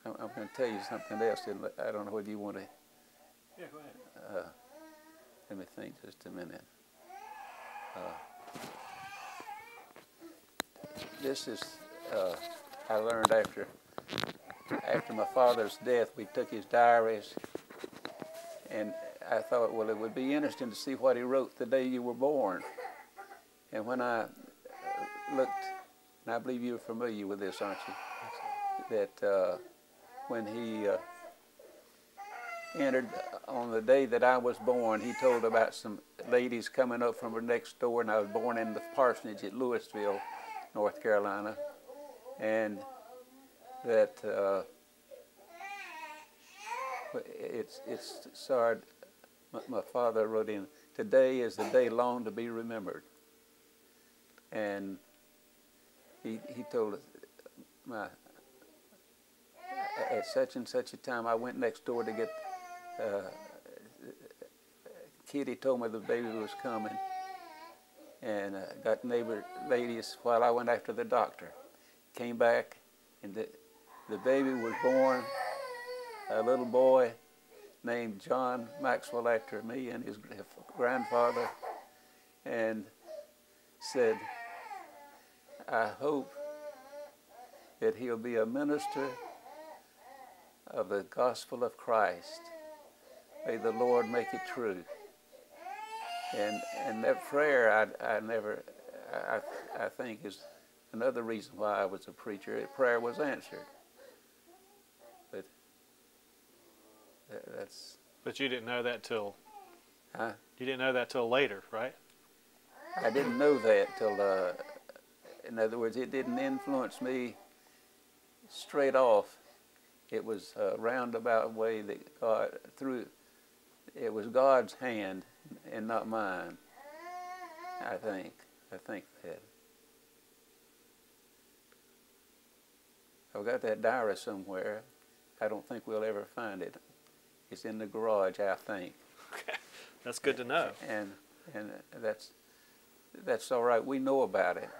I'm going to tell you something else. I don't know whether you want to. Yeah, go ahead. Let me think just a minute. This is, I learned after my father's death, we took his diaries, and I thought, well, it would be interesting to see what he wrote the day you were born. And when I looked, and I believe you're familiar with this, aren't you? That when he entered on the day that I was born, he told about some ladies coming up from next door, and I was born in the parsonage at Louisville, North Carolina, and that it's sorry, my father wrote in, today is the day long to be remembered. And he told us, at such and such a time, I went next door to get, Kitty told me the baby was coming, and got neighbor ladies while I went after the doctor. Came back, and the baby was born, a little boy named John Maxwell after me and his grandfather, and said, I hope that he'll be a minister of the gospel of Christ. May the Lord make it true. And that prayer, I think, is another reason why I was a preacher. Prayer was answered. But that's. But you didn't know that till. Huh? You didn't know that till later, right? I didn't know that till. In other words, it didn't influence me straight off. It was a roundabout way that God through. It was God's hand and not mine. I think that. I've got that diary somewhere. I don't think we'll ever find it. It's in the garage, I think. Okay, that's good to know. And that's all right. We know about it.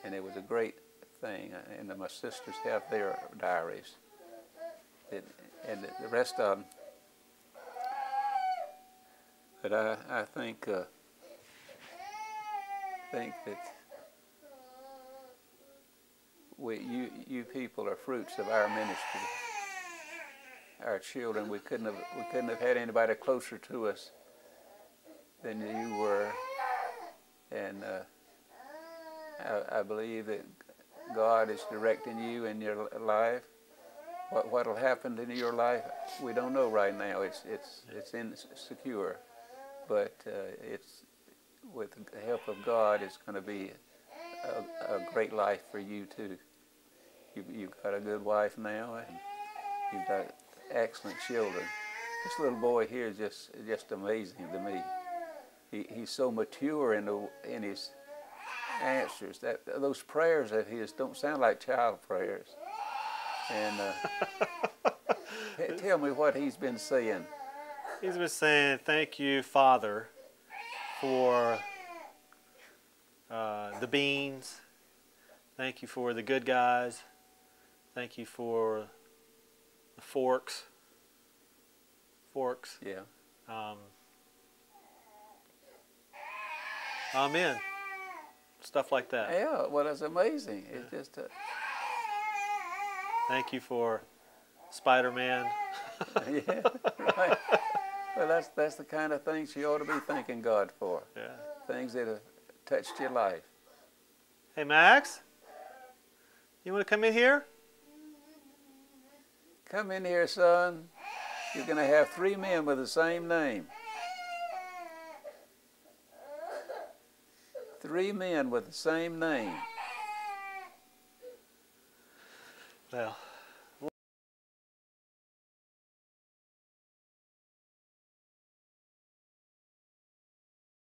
And it was a great thing. And my sisters have their diaries. And the rest of them. But I think that you people are fruits of our ministry. Our children, we couldn't have had anybody closer to us than you were, and I believe that God is directing you in your life. What'll happen in your life, we don't know right now. It's insecure. But it's with the help of God, it's going to be a great life for you too. You've got a good wife now, and you've got excellent children. This little boy here is just amazing to me. He's so mature in his answers. Those prayers of his don't sound like child prayers. And tell me what he's been saying. He's been saying, thank you, Father, for the beans. Thank you for the good guys. Thank you for the forks. Yeah. Amen. Stuff like that. Yeah, well, that's amazing. Yeah. It's just thank you for Spider-Man. Yeah, right. Well, that's the kind of things you ought to be thanking God for. Yeah. Things that have touched your life. Hey, Max, you want to come in here? Come in here, son. You're going to have 3 men with the same name. 3 men with the same name. Well,